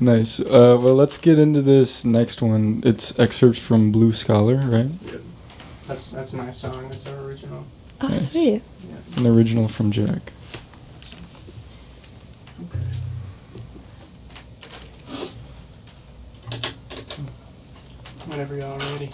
Nice. Well, let's get into this next one. It's excerpts from Blue Scholar, right? Yep. That's my song. That's our original. Oh, Nice. sweet. Yeah. An original from Jack. Okay. Whenever y'all are ready.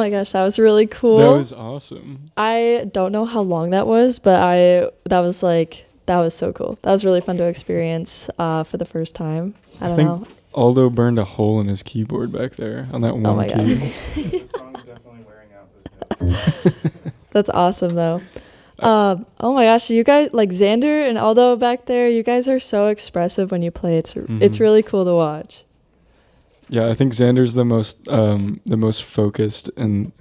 my gosh, that was really cool. That was awesome. I don't know how long that was, but that was so cool. That was really fun to experience for the first time. I don't know. Aldo burned a hole in his keyboard back there on that one Oh my god. key. The song's definitely wearing out this note. That's awesome though. Oh my gosh, you guys, like Xander and Aldo back there, you guys are so expressive when you play. It's really cool to watch. Yeah, I think Xander's the most focused, and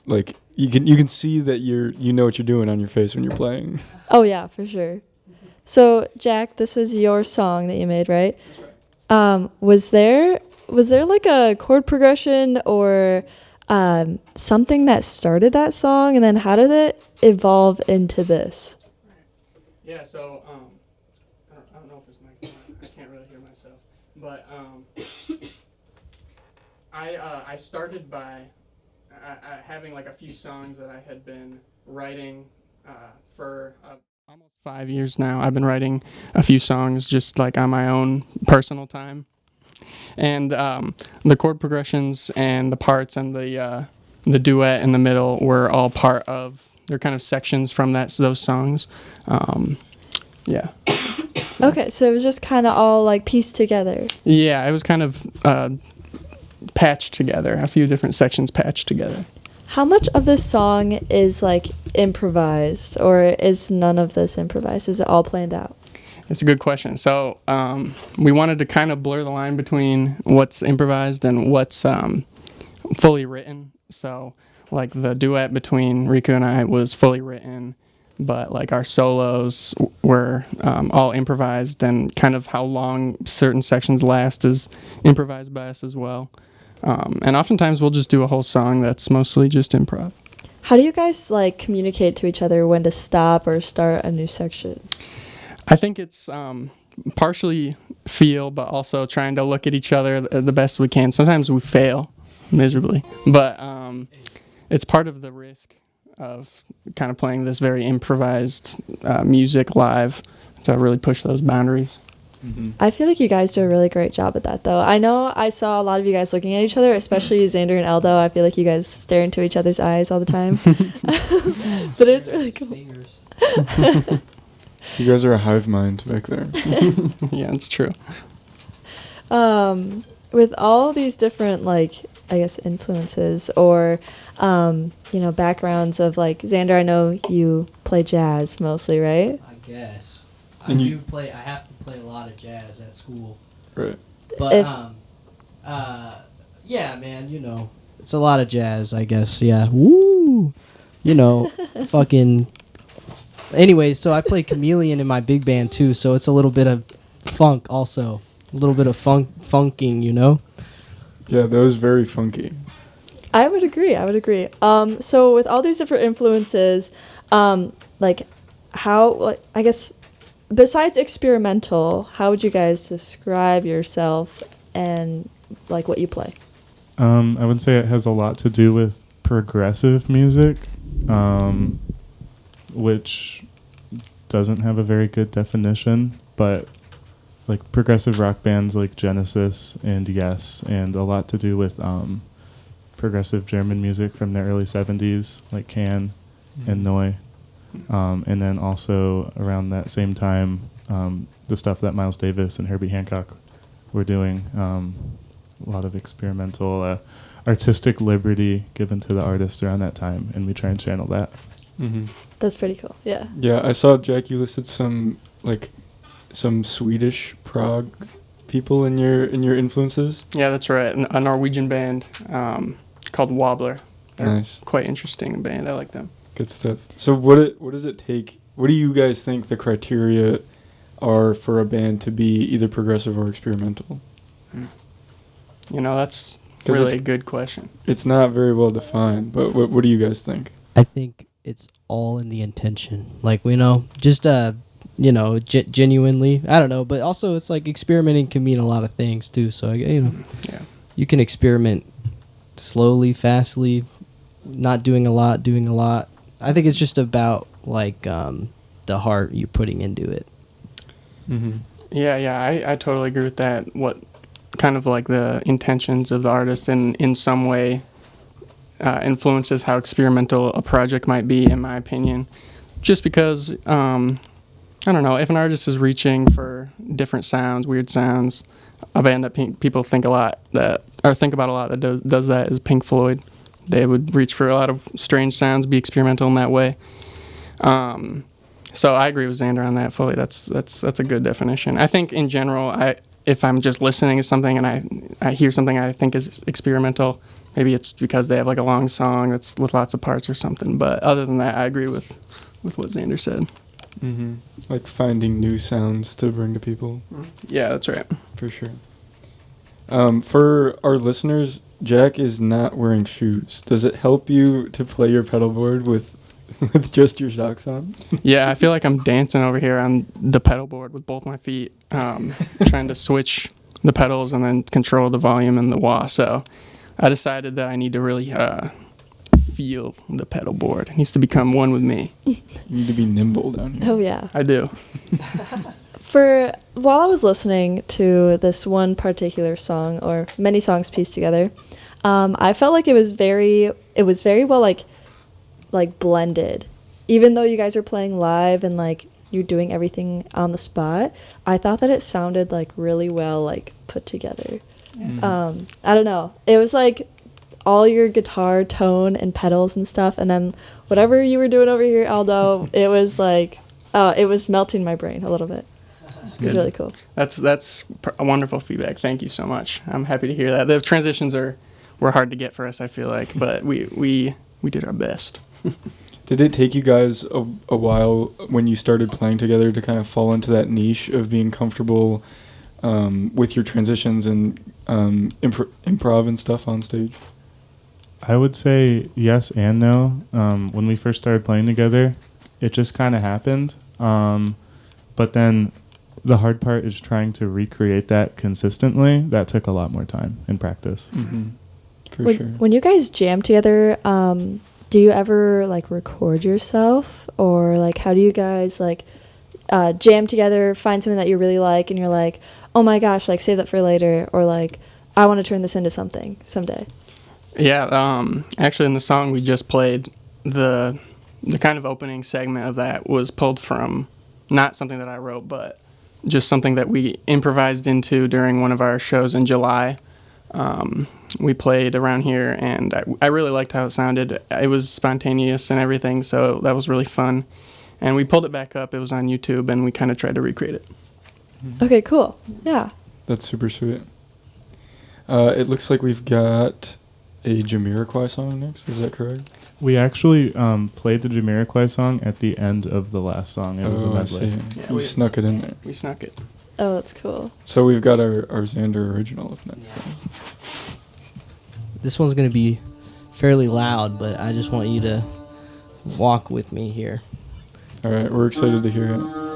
like you can see that you know what you're doing on your face when you're playing. Oh yeah, for sure. So Jack, this was your song that you made, right? Was there like a chord progression or something that started that song, and then how did it evolve into this? Yeah, so I don't know if it's my I can't really hear myself, but I started by having like a few songs that I had been writing for almost 5 years now. I've been writing a few songs just like on my own personal time, and the chord progressions and the parts and the duet in the middle were all part of. They're kind of sections from those songs. Yeah. Okay, so it was just kind of all like pieced together. Yeah, it was kind of patched together, a few different sections patched together. How much of this song is like improvised, or is none of this improvised? Is it all planned out? It's a good question. So we wanted to kind of blur the line between what's improvised and what's fully written. So like the duet between Riku and I was fully written, but like our solos were all improvised, and kind of how long certain sections last is improvised by us as well. And oftentimes we'll just do a whole song that's mostly just improv. How do you guys like communicate to each other when to stop or start a new section? I think it's partially feel, but also trying to look at each other the best we can. Sometimes we fail miserably, but it's part of the risk of kind of playing this very improvised music live to really push those boundaries. Mm-hmm. I feel like you guys do a really great job at that, though. I know I saw a lot of you guys looking at each other, especially Xander and Aldo. I feel like you guys stare into each other's eyes all the time. But it's really cool. You guys are a hive mind back there. Yeah, it's true. With all these different, like, I guess, influences or, backgrounds of, like, Xander, I know you play jazz mostly, right? I guess. And I have to play a lot of jazz at school. Right. But, yeah, man, it's a lot of jazz, I guess, yeah. Woo! Fucking... Anyways, so I play Chameleon in my big band, too, so it's a little bit of funk also. A little bit of funking, Yeah, that was very funky. I would agree. So with all these different influences, I guess, besides experimental, how would you guys describe yourself and, like, what you play? I would say it has a lot to do with progressive music, which doesn't have a very good definition, but like progressive rock bands like Genesis and Yes, and a lot to do with progressive German music from the early 70s, like Can and Neu. And then also around that same time, the stuff that Miles Davis and Herbie Hancock were doing, a lot of experimental artistic liberty given to the artist around that time, and we try and channel that. Mm-hmm. That's pretty cool, yeah. Yeah, I saw, Jack, you listed some Swedish prog people in your influences. Yeah, that's right. A Norwegian band called Wobbler. They're Nice. quite interesting band. I like them. Good stuff. So what does it take? What do you guys think the criteria are for a band to be either progressive or experimental? That's 'Cause really a good question. It's not very well defined, but what do you guys think? I think it's all in the intention. Like, just, genuinely, I don't know, but also it's like experimenting can mean a lot of things too. So, Yeah. you can experiment slowly, fastly, not doing a lot, doing a lot. I think it's just about like the heart you're putting into it. Mm-hmm. Yeah, I totally agree with that. What kind of like the intentions of the artist in some way influences how experimental a project might be, in my opinion. Just because, I don't know, if an artist is reaching for different sounds, weird sounds, a band that people think about a lot that does that is Pink Floyd. They would reach for a lot of strange sounds, be experimental in that way. So I agree with Xander on that fully. That's a good definition. I think in general, if I'm just listening to something and I hear something I think is experimental, maybe it's because they have like a long song that's with lots of parts or something. But other than that, I agree with what Xander said. Mm-hmm. Like finding new sounds to bring to people. Yeah, that's right. For sure. For our listeners, Jack is not wearing shoes. Does it help you to play your pedal board with just your socks on? Yeah, I feel like I'm dancing over here on the pedal board with both my feet, trying to switch the pedals and then control the volume and the wah. So I decided that I need to really feel the pedal board. It needs to become one with me. You need to be nimble down here. Oh yeah. I do. While I was listening to this one particular song, or many songs pieced together, I felt like it was very well like blended. Even though you guys are playing live and like you're doing everything on the spot, I thought that it sounded like really well like put together. I don't know. It was like all your guitar tone and pedals and stuff, and then whatever you were doing over here, Aldo, it was like it was melting my brain a little bit. It was really cool. That's a wonderful feedback. Thank you so much. I'm happy to hear that. The transitions were hard to get for us, I feel like, but we did our best. Did it take you guys a while when you started playing together to kind of fall into that niche of being comfortable with your transitions and improv and stuff on stage? I would say yes and no. When we first started playing together, it just kind of happened. But then the hard part is trying to recreate that consistently. That took a lot more time in practice. Mm-hmm. For sure. When you guys jam together, do you ever like record yourself, or like how do you guys like jam together, find something that you really like and you're like, oh my gosh, like save that for later, or like I want to turn this into something someday? Yeah, actually in the song we just played, the kind of opening segment of that was pulled from not something that I wrote, but just something that we improvised into during one of our shows in July. We played around here, and I really liked how it sounded. It was spontaneous and everything, so that was really fun. And we pulled it back up. It was on YouTube, and we kind of tried to recreate it. Okay, cool. Yeah. That's super sweet. It looks like we've got a Jamiroquai song next. Is that correct? We actually played the Jamiroquai song at the end of the last song. It was a medley. Yeah, we snuck it in there. We snuck it. Oh, that's cool. So we've got our Xander original up next. This one's going to be fairly loud, but I just want you to walk with me here. All right, we're excited to hear it.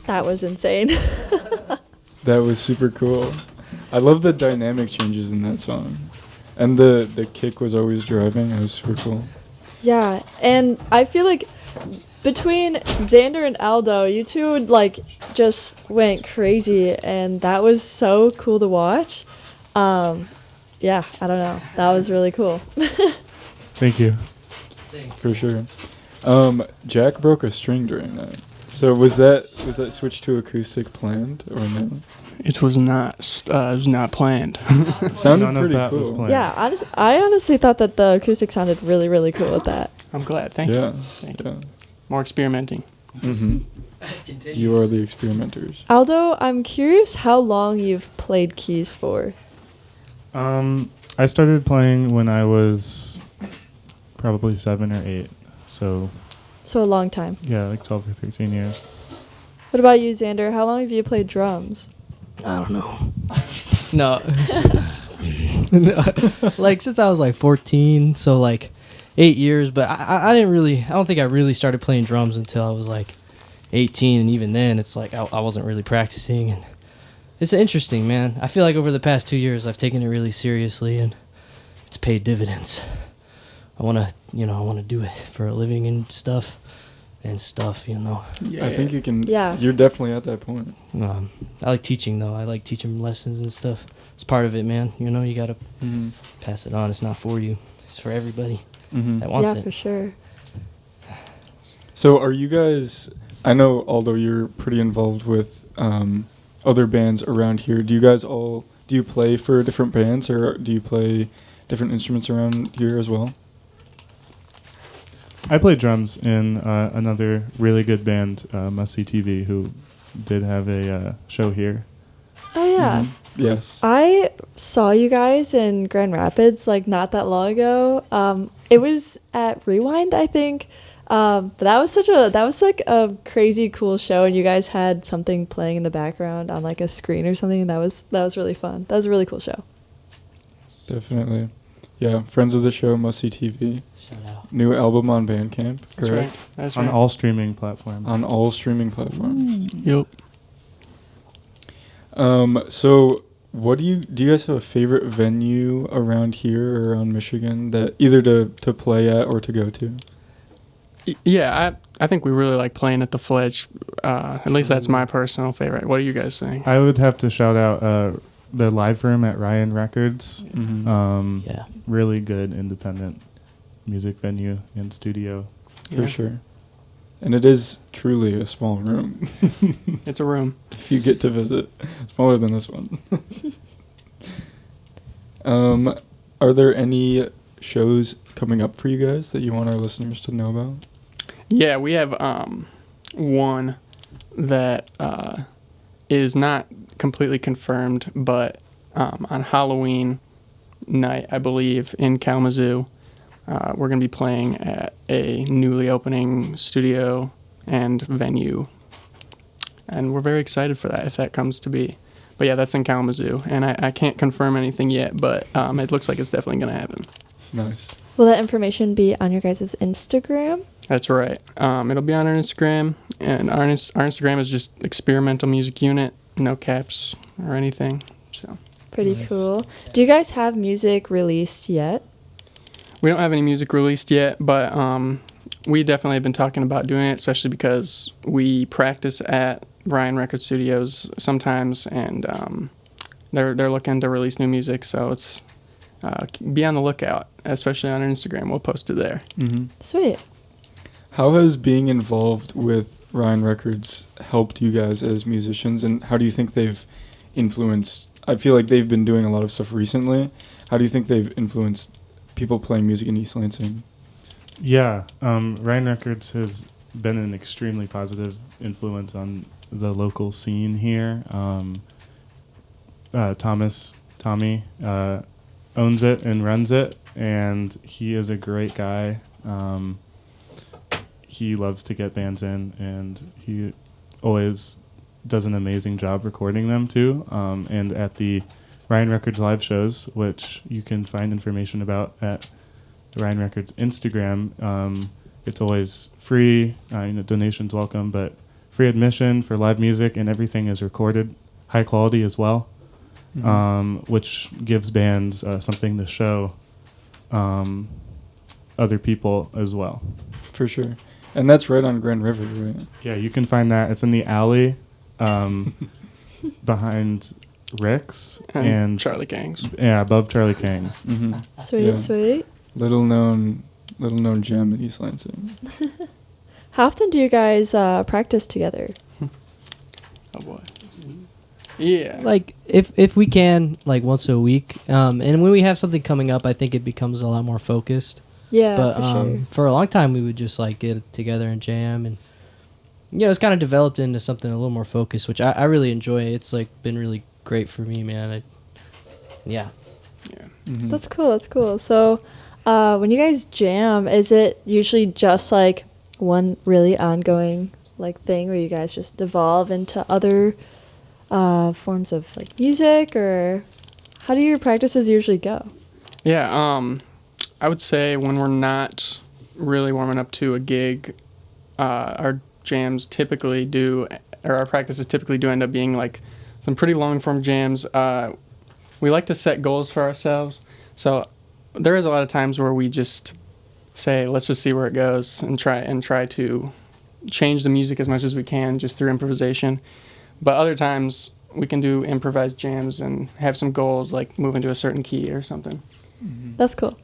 That was insane. That was super cool. I love the dynamic changes in that song. And the kick was always driving. It was super cool. Yeah, and I feel like between Xander and Aldo, you two like just went crazy, and that was so cool to watch. Yeah, I don't know. That was really cool. Thank you. For sure. Jack broke a string during that. So was that switch to acoustic planned or no? It was not planned. Sounded None of pretty that cool. was planned. Yeah, I honestly thought that the acoustic sounded really, really cool with that. I'm glad. Thank Yeah. you. Thank you. Yeah. More experimenting. Mm-hmm. You are the experimenters. Aldo, I'm curious how long you've played keys for. I started playing when I was probably 7 or 8. So So a long time. yeah, like 12 or 13 years. What about you, Xander? How long have you played drums? I don't know. No. Like since I was like 14, so like 8 years, but I don't think I really started playing drums until I was like 18, and even then it's like I wasn't really practicing, and it's interesting, man. I feel like over the past 2 years I've taken it really seriously, and it's paid dividends. I want to do it for a living and stuff, Yeah. I think you can. Yeah. You're definitely at that point. I like teaching, though. I like teaching lessons and stuff. It's part of it, man. You got to Mm-hmm. pass it on. It's not for you. It's for everybody Mm-hmm. that wants Yeah, it. for sure. So are you guys? I know, although you're pretty involved with other bands around here, do you play for different bands, or do you play different instruments around here as well? I played drums in another really good band, Must See TV, who did have a show here. Oh, yeah. Mhm. Yes. I saw you guys in Grand Rapids like not that long ago. It was at Rewind, I think. But that was like a crazy cool show, and you guys had something playing in the background on like a screen or something. That was really fun. That was a really cool show. Definitely. Yeah, friends of the show, Must See TV. Shout out. New album on Bandcamp, That's correct? right. That's On right. all streaming platforms. On all streaming platforms. Yep. So what do you guys have a favorite venue around here or around Michigan that either to play at or to go to? Yeah, I think we really like playing at the Fledge. At least that's my personal favorite. What are you guys saying? I would have to shout out the live room at Ryan Records. Mm-hmm. Yeah. Really good independent music venue and studio. For Yeah. sure. And it is truly a small room. It's a room. If you get to visit, smaller than this one. Are there any shows coming up for you guys that you want our listeners to know about? Yeah, we have one that is not completely confirmed, but on Halloween night, I believe, in Kalamazoo, we're going to be playing at a newly opening studio and venue. And we're very excited for that, if that comes to be. But yeah, that's in Kalamazoo. And I can't confirm anything yet, but it looks like it's definitely going to happen. Nice. Will that information be on your guys' Instagram? That's right. It'll be on our Instagram. And our Instagram is just Experimental Music Unit. No caps or anything. So Pretty Nice. cool. Do you guys have music released yet? we don't have any music released yet, but we definitely have been talking about doing it, especially because we practice at Ryan Record Studios sometimes, and they're looking to release new music, so it's be on the lookout, especially on our Instagram. We'll post it there. Mm-hmm. Sweet. How has being involved with Ryan Records helped you guys as musicians, and how do you think they've influenced? I feel like they've been doing a lot of stuff recently. How do you think they've influenced people playing music in East Lansing? Yeah, Ryan Records has been an extremely positive influence on the local scene here. Tommy owns it and runs it, and he is a great guy. He loves to get bands in, and he always does an amazing job recording them too. And at the Ryan Records live shows, which you can find information about at the Ryan Records Instagram, it's always free. Donations welcome, but free admission for live music, and everything is recorded high quality as well, which gives bands something to show other people as well. For sure. And that's right on Grand River, right? Yeah, you can find that. It's in the alley behind Rick's and Charlie Kang's. Yeah, above Charlie Kang's. Mm-hmm. Sweet, Yeah. sweet. Little known gem in East Lansing. How often do you guys practice together? Oh boy. Yeah. Like if we can, like once a week, and when we have something coming up, I think it becomes a lot more focused. Yeah, But for sure. for a long time, we would just like get together and jam, and it's kind of developed into something a little more focused, which I really enjoy. It's like been really great for me, man. Yeah. Mm-hmm. That's cool. That's cool. So, when you guys jam, is it usually just like one really ongoing like thing, where you guys just devolve into other forms of like music, or how do your practices usually go? Yeah, I would say when we're not really warming up to a gig, our jams typically do, or our practices typically do end up being like some pretty long form jams. We like to set goals for ourselves. So there is a lot of times where we just say, let's just see where it goes and try to change the music as much as we can just through improvisation. But other times we can do improvised jams and have some goals, like move into a certain key or something. Mm-hmm. That's cool.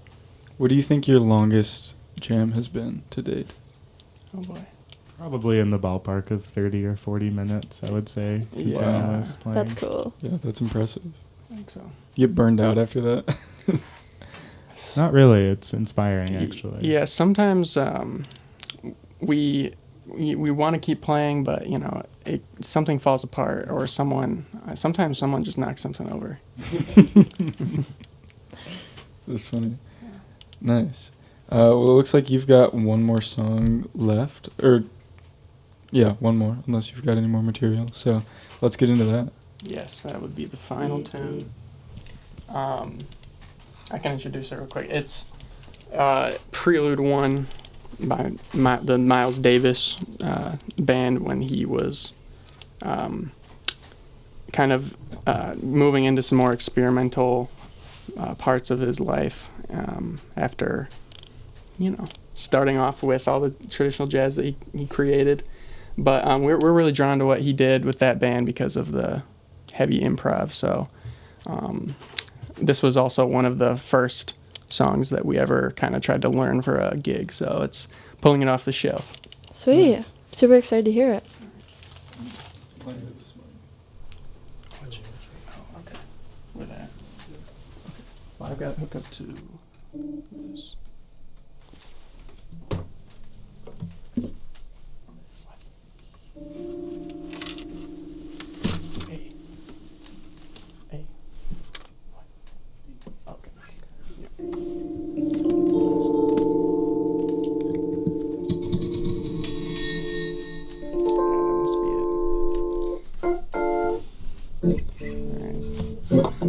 What do you think your longest jam has been to date? Oh boy. Probably in the ballpark of 30 or 40 minutes, I would say. Yeah. Continuous playing. That's cool. Yeah, that's impressive. I think so. You get burned out after that? Not really. It's inspiring, actually. Yeah, sometimes we want to keep playing, but something falls apart, or sometimes someone just knocks something over. That's funny. Nice. Well, it looks like you've got one more song left. Yeah, one more, unless you've got any more material. So let's get into that. Yes, that would be the final tune. I can introduce it real quick. It's Prelude 1 by the Myles Davis band when he was kind of moving into some more experimental parts of his life after, starting off with all the traditional jazz that he created. But we're really drawn to what he did with that band because of the heavy improv. So this was also one of the first songs that we ever kind of tried to learn for a gig. So it's pulling it off the shelf. Sweet. Nice. Super excited to hear it. Oh, okay. With that. Well, I've got it hooked up to this. A. Okay. Yeah. Alright.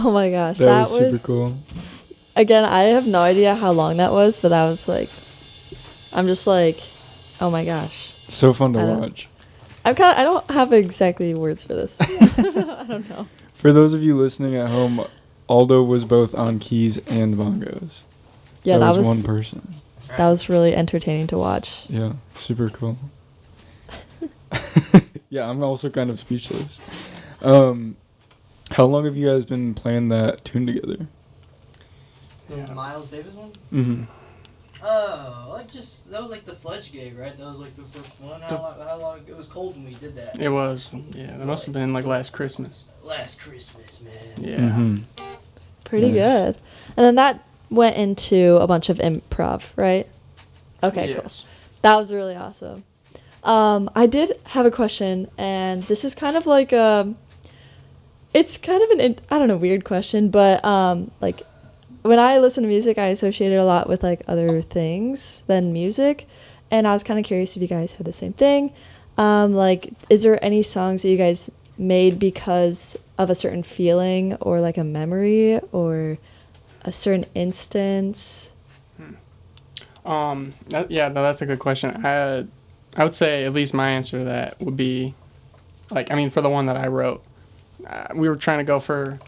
Oh my gosh, That was super cool. Again, I have no idea how long that was, but that was like, I'm just like, oh my gosh. So fun to watch. I don't have exactly words for this. I don't know. For those of you listening at home, Aldo was both on keys and bongos. Yeah, that was one person. That was really entertaining to watch. Yeah, super cool. Yeah, I'm also kind of speechless. How long have you guys been playing that tune together? The Myles Davis one? Mm-hmm. That was like the Fledge gig, right? That was like the first one. How long? It was cold when we did that. It was. Yeah, that must have been like last Christmas. Last Christmas, man. Yeah. Mm-hmm. Pretty good. And then that went into a bunch of improv, right? Okay, cool. That was really awesome. I did have a question, and this is kind of like it's kind of I don't know, weird question, but like when I listen to music, I associate it a lot with like other things than music, and I was kind of curious if you guys had the same thing. Like, is there any songs that you guys made because of a certain feeling or like a memory or a certain instance? That's a good question. I would say at least my answer to that would be, like, I mean, for the one that I wrote, we were trying to go for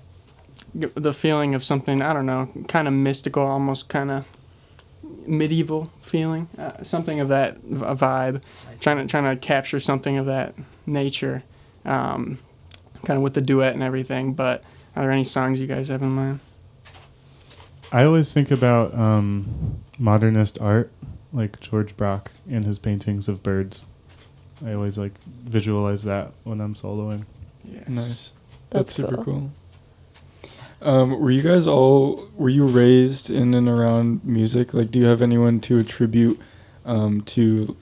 the feeling of something, I don't know, kind of mystical, almost kind of medieval feeling, something of that vibe, trying to capture something of that nature, kind of with the duet and everything. But are there any songs you guys have in mind? I always think about modernist art, like George Braque and his paintings of birds. I always like visualize that when I'm soloing. Yes. Nice. That's super cool. Were you raised in and around music? Like, do you have anyone to attribute to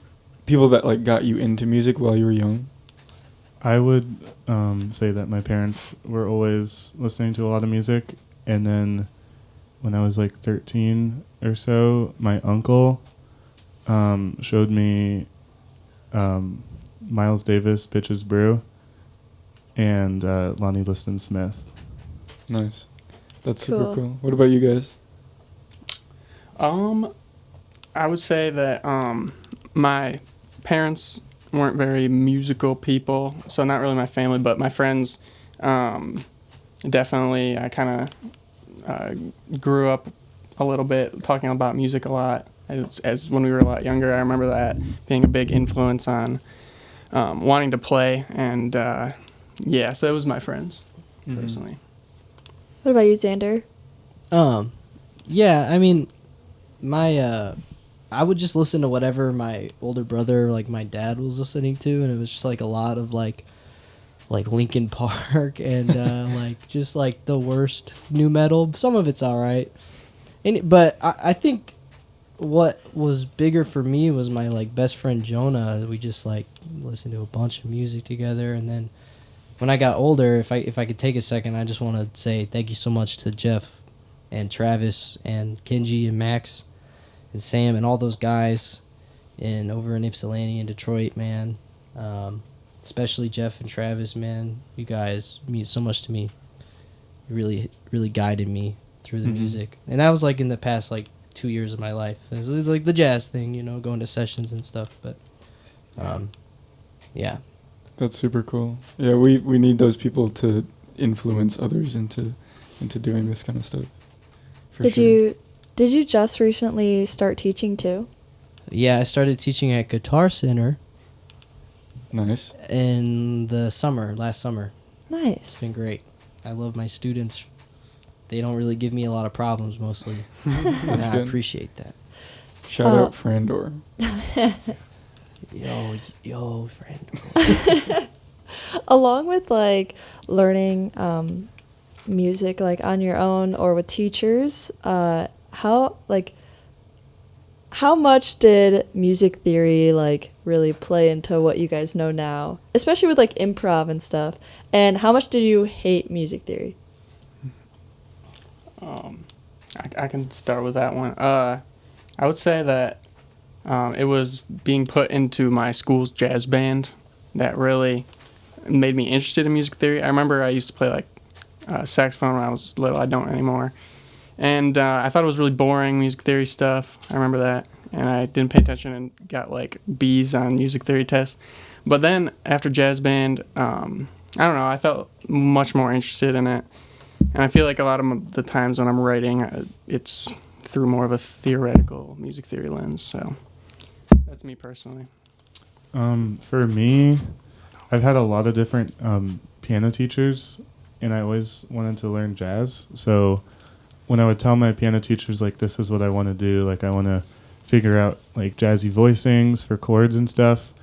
people that like got you into music while you were young? I would say that my parents were always listening to a lot of music, and then when I was like 13 or so, my uncle showed me Miles Davis, Bitches Brew, and Lonnie Liston Smith. Nice. That's super cool. What about you guys? I would say that my parents weren't very musical people, so not really my family, but my friends, definitely. I kind of grew up a little bit talking about music a lot as when we were a lot younger. I remember that being a big influence on wanting to play, and so it was my friends personally. What about you, Xander? Yeah, I mean, I would just listen to whatever my older brother, like my dad, was listening to, and it was just like a lot of like Linkin Park and like just like the worst new metal. Some of it's all right, but I think what was bigger for me was my like best friend Jonah. We just like listened to a bunch of music together, and then when I got older, if I could take a second, I just want to say thank you so much to Jeff and Travis and Kenji and Max and Sam and all those guys over in Ypsilanti and Detroit, man. Especially Jeff and Travis, man. You guys mean so much to me. You really, really guided me through the music. And that was like in the past like 2 years of my life. It was like the jazz thing, going to sessions and stuff. But yeah. That's super cool. Yeah, we need those people to influence others into doing this kind of stuff. Did you just recently start teaching too? Yeah, I started teaching at Guitar Center. Nice. In the last summer. Nice. It's been great. I love my students. They don't really give me a lot of problems mostly. That's good. I appreciate that. Shout out Frandor. Yo, friend. Along with like learning music like on your own or with teachers, how much did music theory like really play into what you guys know now, especially with like improv and stuff? And how much did you hate music theory? I can start with that one. I would say that it was being put into my school's jazz band that really made me interested in music theory. I remember I used to play like saxophone when I was little. I don't anymore. And I thought it was really boring, music theory stuff. I remember that. And I didn't pay attention and got like B's on music theory tests. But then after jazz band, I don't know, I felt much more interested in it. And I feel like a lot of the times when I'm writing, it's through more of a theoretical music theory lens. So that's me personally. For me, I've had a lot of different piano teachers, and I always wanted to learn jazz. So when I would tell my piano teachers, like, this is what I want to do, like, I want to figure out, like, jazzy voicings for chords and stuff,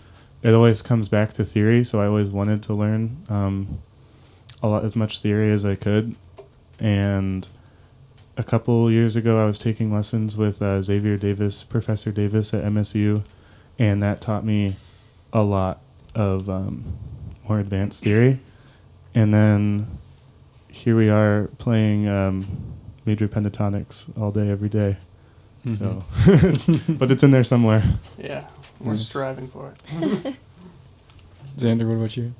it always comes back to theory. So I always wanted to learn as much theory as I could. And a couple years ago, I was taking lessons with Xavier Davis, Professor Davis at MSU, and that taught me a lot of more advanced theory. And then here we are playing major pentatonics all day, every day. So, but it's in there somewhere. Yeah, we're striving for it. Xander, what about you?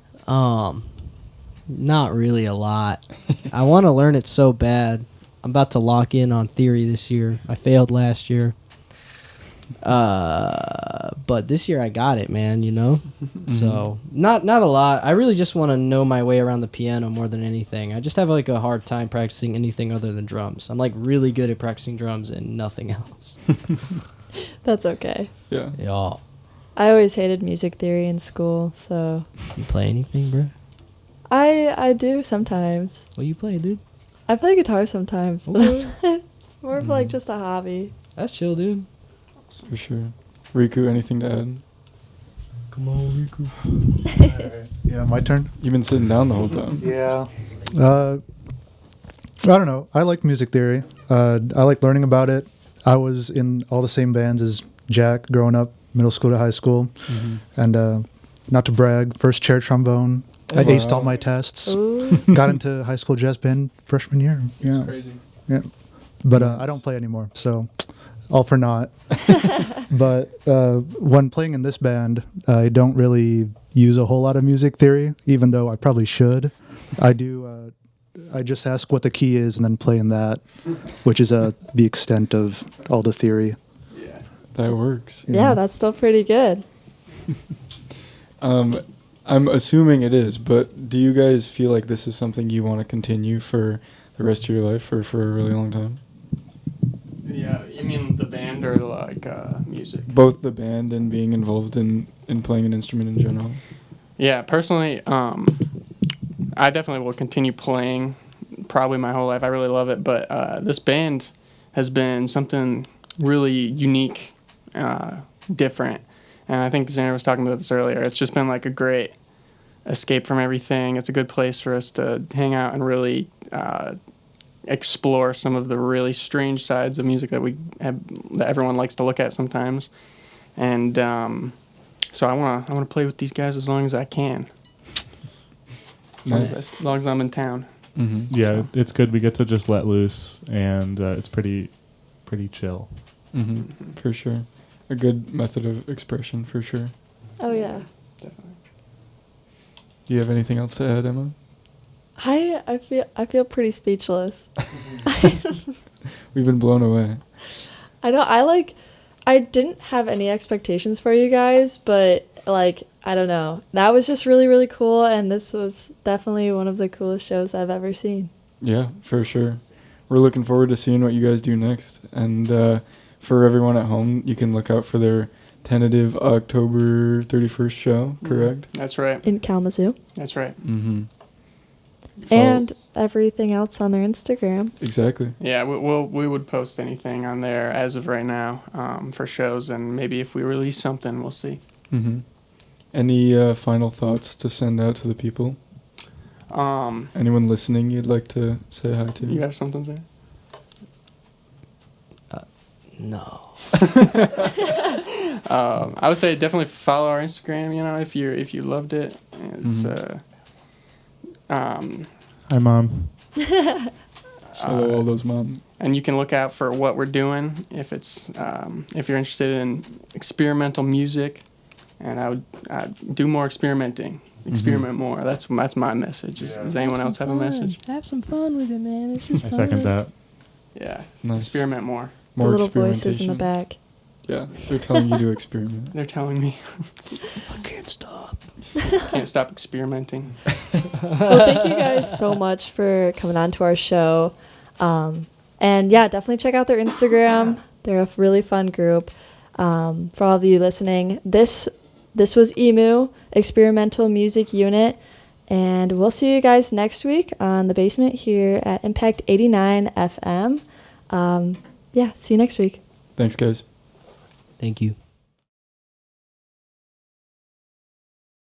Not really a lot. I want to learn it so bad. I'm about to lock in on theory this year. I failed last year. But this year I got it, man, you know? So, not a lot. I really just want to know my way around the piano more than anything. I just have like a hard time practicing anything other than drums. I'm like really good at practicing drums and nothing else. That's okay. Yeah. Yeah. I always hated music theory in school, so You play anything, bro? I do sometimes. What you play, dude? I play guitar sometimes, but it's more of like just a hobby. That's chill, dude. For sure. Riku, anything to add? Come on, Riku. Yeah, my turn. You've been sitting down the whole time. Yeah. I don't know. I like music theory. I like learning about it. I was in all the same bands as Jack growing up, middle school to high school. And not to brag, first chair trombone. I aced all my tests. Ooh. Got into high school jazz band freshman year. Yeah. Crazy. Yeah. But I don't play anymore, so all for naught. But when playing in this band, I don't really use a whole lot of music theory, even though I probably should. I do. I just ask what the key is and then play in that, which is the extent of all the theory. Yeah. That works. Yeah, that's still pretty good. I'm assuming it is, but do you guys feel like this is something you want to continue for the rest of your life or for a really long time? Yeah, you mean the band or like music? Both the band and being involved in playing an instrument in general. Yeah, personally, I definitely will continue playing probably my whole life. I really love it, but this band has been something really unique, different. And I think Xander was talking about this earlier. It's just been like a great escape from everything. It's a good place for us to hang out and really explore some of the really strange sides of music that that everyone likes to look at sometimes. And so I want to play with these guys as long as I can. Nice. As long as I'm in town. Mm-hmm. Yeah, So. it's good. We get to just let loose, and it's pretty chill. Mm-hmm. For sure. A good method of expression, for sure. Oh yeah. Definitely. Do you have anything else to add, Emma? I feel pretty speechless. We've been blown away. I know. I didn't have any expectations for you guys, but like I don't know. That was just really really cool, and this was definitely one of the coolest shows I've ever seen. Yeah, for sure. We're looking forward to seeing what you guys do next. And for everyone at home, you can look out for their tentative October 31st show, correct? That's right. In Kalamazoo. That's right. Mm-hmm. And everything else on their Instagram. Exactly. Yeah, we would post anything on there as of right now for shows, and maybe if we release something, we'll see. Mm-hmm. Any final thoughts to send out to the people? Anyone listening you'd like to say hi to? You have something to say? No. I would say definitely follow our Instagram. You know, if you loved it, it's Hi, Mom. Hello, all those mom. and you can look out for what we're doing if it's if you're interested in experimental music, and I'd do more experimenting. experiment more. That's my message. Does anyone else have a message? Have some fun with it, man. It's just I second that. Yeah, Nice. Experiment more. The More little voices in the experimentation. back. Yeah, they're telling you to experiment. They're telling me I can't stop. can't stop experimenting. Well, thank you guys so much for coming on to our show. And yeah, definitely check out their Instagram. They're a really fun group. For all of you listening, this was EMU, Experimental Music Unit. And we'll see you guys next week on The Basement here at Impact 89 FM. Yeah, see you next week. Thanks, guys. Thank you.